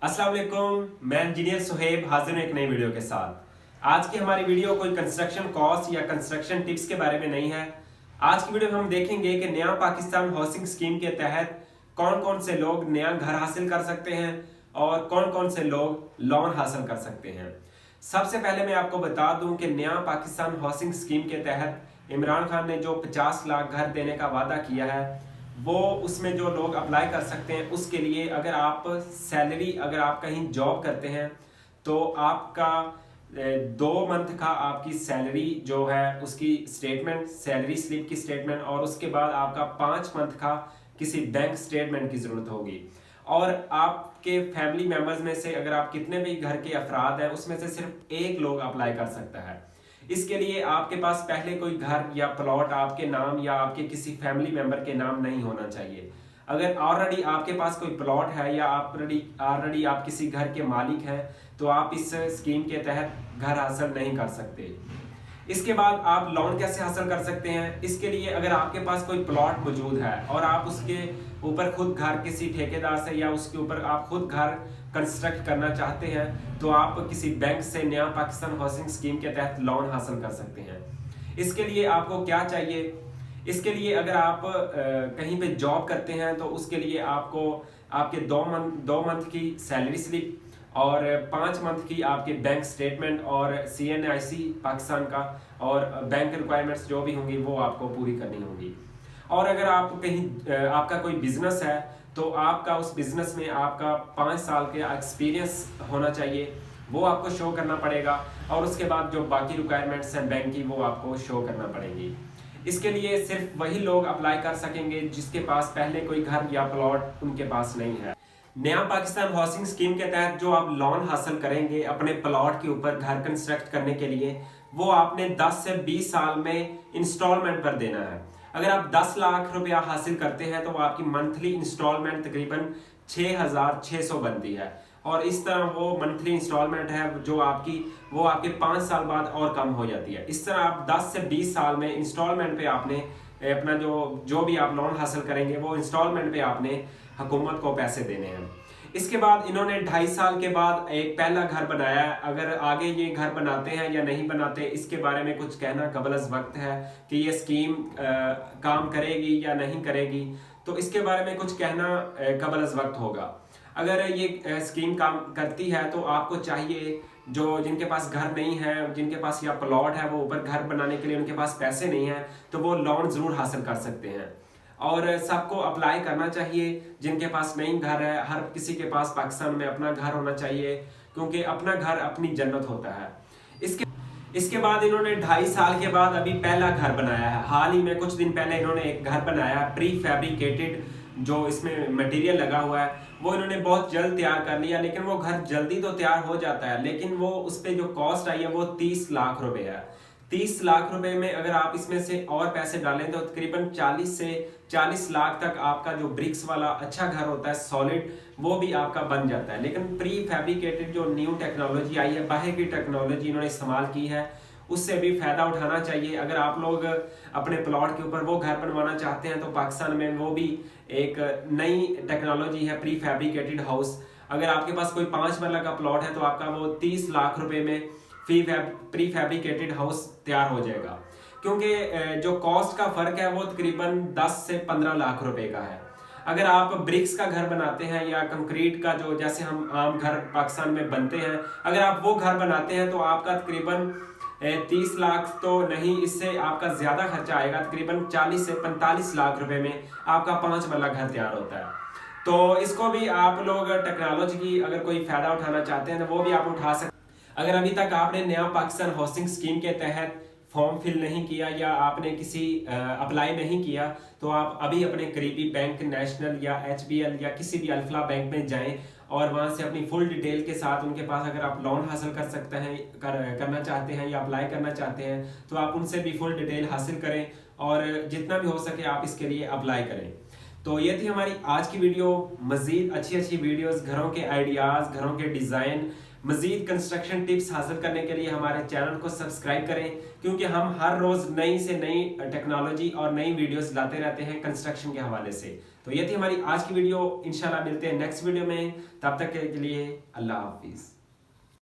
अस्सलाम वालेकुम, मैं इंजीनियर सुहेब हाजिर हूं एक नई वीडियो के साथ। आज की हमारी वीडियो कोई कंस्ट्रक्शन कॉस्ट या कंस्ट्रक्शन टिप्स के बारे में नहीं है। आज की वीडियो में हम देखेंगे कि नया पाकिस्तान हाउसिंग स्कीम के तहत कौन कौन से लोग नया घर हासिल कर सकते हैं और कौन कौन से लोग लोन हासिल कर सकते हैं। सबसे पहले मैं आपको बता दूं कि नया पाकिस्तान हाउसिंग स्कीम के तहत इमरान खान ने जो 50 लाख घर देने का वादा किया है वो उसमें जो लोग अप्लाई कर सकते हैं उसके लिए अगर आप सैलरी अगर आप कहीं जॉब करते हैं तो आपका 2 मंथ का आपकी सैलरी जो है उसकी स्टेटमेंट, सैलरी स्लिप की स्टेटमेंट, और उसके बाद आपका 5 मंथ का किसी बैंक स्टेटमेंट की ज़रूरत होगी। और आपके फैमिली मेम्बर्स में से अगर आप कितने भी घर के अफराद हैं उसमें से सिर्फ एक लोग अप्लाई कर सकता है। इसके लिए आपके पास पहले कोई घर या प्लॉट आपके नाम या आपके किसी फैमिली मेंबर के नाम नहीं होना चाहिए। अगर ऑलरेडी आपके पास कोई प्लॉट है या ऑलरेडी आप किसी घर के मालिक हैं तो आप इस स्कीम के तहत घर हासिल नहीं कर सकते। इसके बाद आप लोन कैसे हासिल कर सकते हैं? इसके लिए अगर आपके पास कोई प्लॉट मौजूद है और आप उसके ऊपर खुद घर किसी ठेकेदार से या उसके ऊपर आप खुद घर कंस्ट्रक्ट करना चाहते हैं तो आप किसी बैंक से नया पाकिस्तान हाउसिंग स्कीम के तहत लोन हासिल कर सकते हैं। इसके लिए आपको क्या चाहिए? इसके लिए अगर आप कहीं पे जॉब करते हैं तो उसके लिए आपको आपके 2 मंथ की सैलरी स्लिप और 5 मंथ की आपके बैंक स्टेटमेंट और CNIC पाकिस्तान का और बैंक रिक्वायरमेंट्स जो भी होंगी वो आपको पूरी करनी होगी। और अगर आप कहीं आपका कोई बिजनेस है तो आपका उस बिजनेस में आपका 5 साल के एक्सपीरियंस होना चाहिए, वो आपको शो करना पड़ेगा। और उसके बाद जो बाकी रिक्वायरमेंट्स हैं बैंक की वो आपको शो करना पड़ेगी। इसके लिए सिर्फ वही लोग अप्लाई कर सकेंगे जिसके पास पहले कोई घर या प्लॉट उनके पास नहीं है। नया पाकिस्तान हाउसिंग स्कीम के तहत जो आप लोन हासिल करेंगे अपने प्लॉट के ऊपर घर कंस्ट्रक्ट करने के लिए वो आपने 10 से 20 साल में इंस्टॉलमेंट पर देना है। अगर आप 10 लाख रुपया हासिल करते हैं तो आपकी मंथली इंस्टॉलमेंट तकरीबन 6,600 बनती है। और इस तरह वो मंथली इंस्टॉलमेंट है जो वो आपके 5 साल बाद और कम हो जाती है। इस तरह आप 10 से 20 साल में इंस्टॉलमेंट पे आपने अपना जो भी आप लोन हासिल करेंगे वो इंस्टॉलमेंट पे आपने हुकूमत को पैसे देने हैं। इसके बाद इन्होंने 2.5 साल के बाद एक पहला घर बनाया है। अगर आगे ये घर बनाते हैं या नहीं बनाते इसके बारे में कुछ कहना कबल वक्त है कि ये स्कीम काम करेगी या नहीं करेगी, तो इसके बारे में कुछ कहना कबल वक्त होगा। अगर ये स्कीम काम करती है तो आपको चाहिए जो जिनके पास घर नहीं है, जिनके पास या प्लॉट है, वो ऊपर घर बनाने के लिए उनके पास पैसे नहीं है तो वो लोन ज़रूर हासिल कर सकते हैं। और सबको अप्लाई करना चाहिए जिनके पास नहीं घर है। हर किसी के पास पाकिस्तान में अपना घर होना चाहिए क्योंकि अपना घर अपनी जन्नत होता है। इसके बाद इन्होंने 2.5 साल के बाद अभी पहला घर बनाया है। हाल ही में कुछ दिन पहले इन्होंने एक घर बनाया है प्री फैब्रिकेटेड, जो इसमें मटेरियल लगा हुआ है वो इन्होंने बहुत जल्द तैयार कर लिया। लेकिन वो घर जल्दी तो तैयार हो जाता है लेकिन वो उस पर जो कॉस्ट आई है वो 30 लाख रुपए है। 30 लाख रुपए में अगर आप इसमें से और पैसे डालें तो तकरीबन 40 से 40 लाख तक आपका जो ब्रिक्स वाला अच्छा घर होता है सॉलिड वो भी आपका बन जाता है। लेकिन प्री फैब्रिकेटेड जो न्यू टेक्नोलॉजी आई है, बाहर की टेक्नोलॉजी इन्होंने इस्तेमाल की है, उससे भी फायदा उठाना चाहिए। अगर आप लोग अपने प्लॉट के ऊपर वो घर बनवाना चाहते हैं तो पाकिस्तान में वो भी एक नई टेक्नोलॉजी है प्री फैब्रिकेटेड हाउस। अगर आपके पास कोई 5 मरला का प्लॉट है तो आपका वो 30 लाख रुपए में प्री फैब्रिकेटेड हाउस तैयार हो जाएगा। क्योंकि जो कॉस्ट का फर्क है वो तकरीबन 10 से 15 लाख रुपए का है। अगर आप ब्रिक्स का घर बनाते हैं या कंक्रीट का जो जैसे हम आम घर पाकिस्तान में बनते हैं, अगर आप वो घर बनाते हैं तो आपका तकरीबन 30 लाख तो नहीं, इससे आपका ज्यादा खर्चा आएगा। तकरीबन 40 से 45 लाख रुपए में आपका 5 मरला घर तैयार होता है। तो इसको भी आप लोग टेक्नोलॉजी की अगर कोई फायदा उठाना चाहते हैं तो वो भी आप उठा सकते हैं। अगर अभी तक आपने नया पाकिस्तान हाउसिंग स्कीम के तहत फॉर्म फिल नहीं किया या आपने किसी अप्लाई नहीं किया तो आप अभी अपने करीबी बैंक, नेशनल या HBL या किसी भी अल्फला बैंक में जाएं और वहां से अपनी फुल डिटेल के साथ उनके पास अगर आप लोन हासिल कर सकते हैं करना चाहते हैं या अप्लाई करना चाहते हैं तो आप उनसे भी फुल डिटेल हासिल करें और जितना भी हो सके आप इसके लिए अप्लाई करें। तो ये थी हमारी आज की वीडियो। मजीद अच्छी वीडियोस, घरों के आइडियाज़, घरों के डिज़ाइन, मजीद कंस्ट्रक्शन टिप्स हासिल करने के लिए हमारे चैनल को सब्सक्राइब करें क्योंकि हम हर रोज़ नई से नई टेक्नोलॉजी और नई वीडियोस लाते रहते हैं कंस्ट्रक्शन के हवाले से। तो ये थी हमारी आज की वीडियो। इंशाल्लाह मिलते हैं नेक्स्ट वीडियो में, तब तक के लिए अल्लाह हाफिज़।